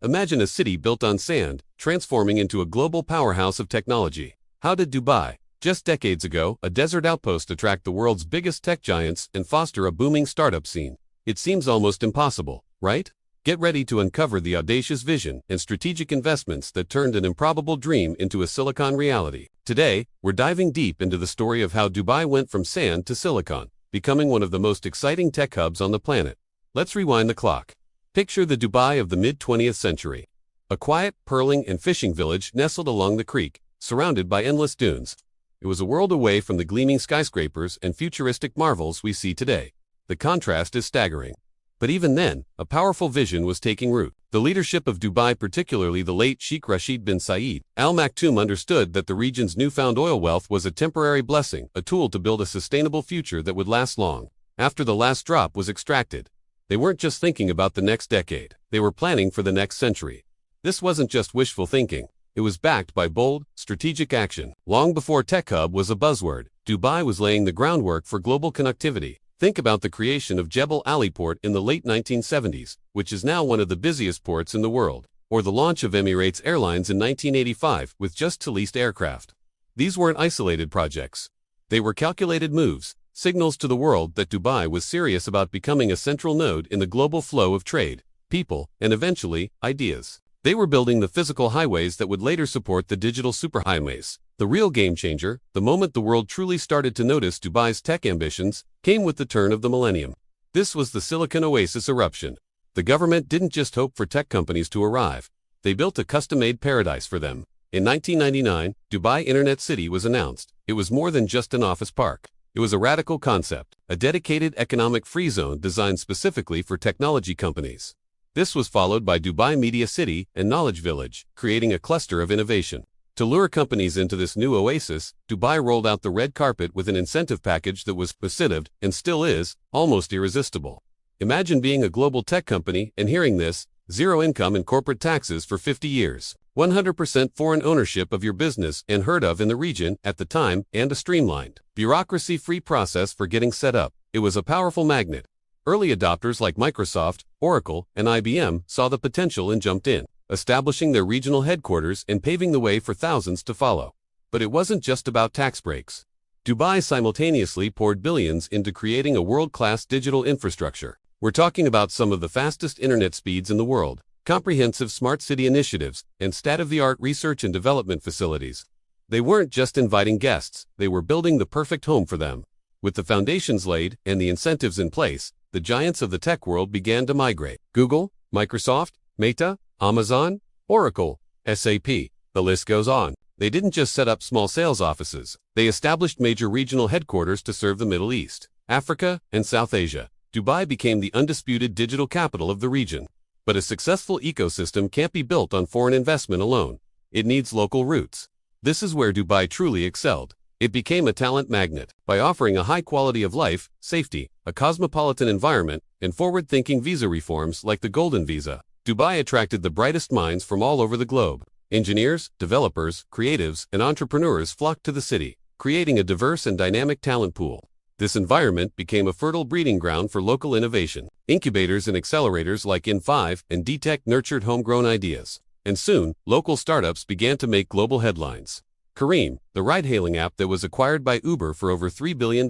Imagine a city built on sand, transforming into a global powerhouse of technology. How did Dubai, just decades ago, a desert outpost, attract the world's biggest tech giants and foster a booming startup scene? It seems almost impossible, right? Get ready to uncover the audacious vision and strategic investments that turned an improbable dream into a silicon reality. Today, we're diving deep into the story of how Dubai went from sand to silicon, becoming one of the most exciting tech hubs on the planet. Let's rewind the clock. Picture the Dubai of the mid-20th century. A quiet, pearling, and fishing village nestled along the creek, surrounded by endless dunes. It was a world away from the gleaming skyscrapers and futuristic marvels we see today. The contrast is staggering. But even then, a powerful vision was taking root. The leadership of Dubai, particularly the late Sheikh Rashid bin Saeed Al Maktoum, understood that the region's newfound oil wealth was a temporary blessing, a tool to build a sustainable future that would last long after the last drop was extracted. They weren't just thinking about the next decade, they were planning for the next century. This wasn't just wishful thinking. It was backed by bold, strategic action. Long before Tech Hub was a buzzword, Dubai was laying the groundwork for global connectivity. Think about the creation of Jebel Ali Port in the late 1970s, which is now one of the busiest ports in the world, or the launch of Emirates Airlines in 1985 with just two leased aircraft. These weren't isolated projects. They were calculated moves, signals to the world that Dubai was serious about becoming a central node in the global flow of trade, people, and eventually, ideas. They were building the physical highways that would later support the digital superhighways. The real game changer, the moment the world truly started to notice Dubai's tech ambitions, came with the turn of the millennium. This was the Silicon Oasis eruption. The government didn't just hope for tech companies to arrive. They built a custom-made paradise for them. In 1999, Dubai Internet City was announced. It was more than just an office park. It was a radical concept, a dedicated economic free zone designed specifically for technology companies. This was followed by Dubai Media City and Knowledge Village, creating a cluster of innovation. To lure companies into this new oasis, Dubai rolled out the red carpet with an incentive package that was perceived, and still is, almost irresistible. Imagine being a global tech company and hearing this: zero income and corporate taxes for 50 years, 100% foreign ownership of your business and heard of in the region at the time, and a streamlined, bureaucracy-free process for getting set up. It was a powerful magnet. Early adopters like Microsoft, Oracle, and IBM saw the potential and jumped in, establishing their regional headquarters and paving the way for thousands to follow. But it wasn't just about tax breaks. Dubai simultaneously poured billions into creating a world-class digital infrastructure. We're talking about some of the fastest internet speeds in the world, comprehensive smart city initiatives, and state-of-the-art research and development facilities. They weren't just inviting guests, they were building the perfect home for them. With the foundations laid and the incentives in place, the giants of the tech world began to migrate. Google, Microsoft, Meta, Amazon, Oracle, SAP, the list goes on. They didn't just set up small sales offices, they established major regional headquarters to serve the Middle East, Africa, and South Asia. Dubai became the undisputed digital capital of the region. But a successful ecosystem can't be built on foreign investment alone. It needs local roots. This is where Dubai truly excelled. It became a talent magnet by offering a high quality of life, safety, a cosmopolitan environment, and forward-thinking visa reforms like the Golden Visa. Dubai attracted the brightest minds from all over the globe. Engineers, developers, creatives, and entrepreneurs flocked to the city, creating a diverse and dynamic talent pool. This environment became a fertile breeding ground for local innovation. Incubators and accelerators like In5 and DTech nurtured homegrown ideas. And soon, local startups began to make global headlines. Careem, the ride-hailing app that was acquired by Uber for over $3 billion,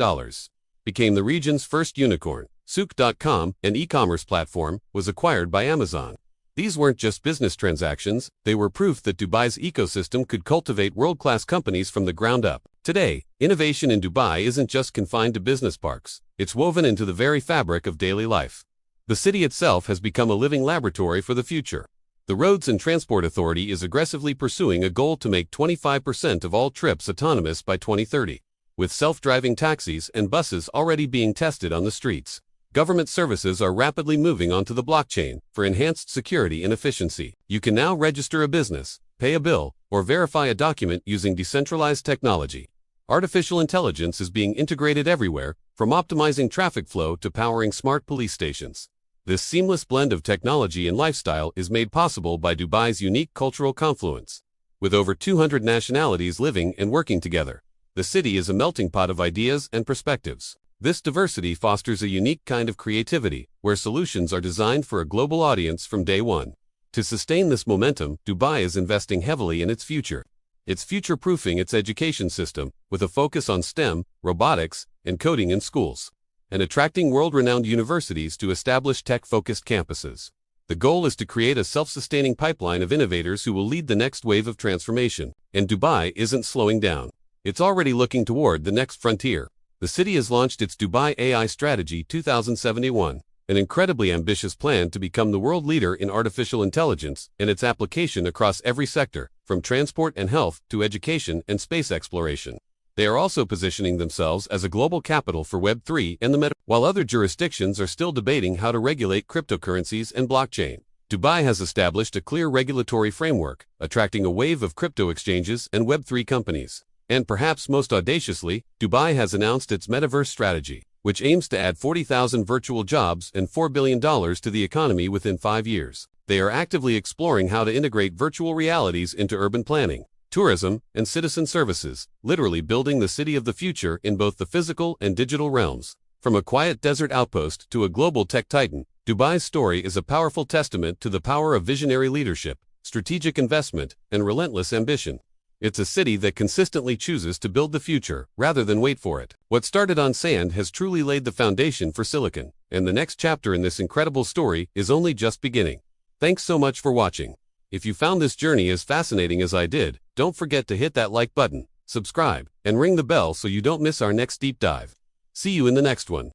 became the region's first unicorn. Souk.com, an e-commerce platform, was acquired by Amazon. These weren't just business transactions, they were proof that Dubai's ecosystem could cultivate world-class companies from the ground up. Today, innovation in Dubai isn't just confined to business parks, it's woven into the very fabric of daily life. The city itself has become a living laboratory for the future. The Roads and Transport Authority is aggressively pursuing a goal to make 25% of all trips autonomous by 2030, with self-driving taxis and buses already being tested on the streets. Government services are rapidly moving onto the blockchain for enhanced security and efficiency. You can now register a business, pay a bill, or verify a document using decentralized technology. Artificial intelligence is being integrated everywhere, from optimizing traffic flow to powering smart police stations. This seamless blend of technology and lifestyle is made possible by Dubai's unique cultural confluence. With over 200 nationalities living and working together, the city is a melting pot of ideas and perspectives. This diversity fosters a unique kind of creativity, where solutions are designed for a global audience from day one. To sustain this momentum, Dubai is investing heavily in its future. It's future-proofing its education system with a focus on STEM, robotics, and coding in schools, and attracting world-renowned universities to establish tech-focused campuses. The goal is to create a self-sustaining pipeline of innovators who will lead the next wave of transformation, and Dubai isn't slowing down. It's already looking toward the next frontier. The city has launched its Dubai AI Strategy 2071, an incredibly ambitious plan to become the world leader in artificial intelligence and its application across every sector, from transport and health to education and space exploration. They are also positioning themselves as a global capital for Web3 and the meta. While other jurisdictions are still debating how to regulate cryptocurrencies and blockchain, Dubai has established a clear regulatory framework, attracting a wave of crypto exchanges and Web3 companies. And perhaps most audaciously, Dubai has announced its metaverse strategy, which aims to add 40,000 virtual jobs and $4 billion to the economy within 5 years. They are actively exploring how to integrate virtual realities into urban planning, tourism, and citizen services, literally building the city of the future in both the physical and digital realms. From a quiet desert outpost to a global tech titan, Dubai's story is a powerful testament to the power of visionary leadership, strategic investment, and relentless ambition. It's a city that consistently chooses to build the future rather than wait for it. What started on sand has truly laid the foundation for silicon, and the next chapter in this incredible story is only just beginning. Thanks so much for watching. If you found this journey as fascinating as I did, don't forget to hit that like button, subscribe, and ring the bell so you don't miss our next deep dive. See you in the next one.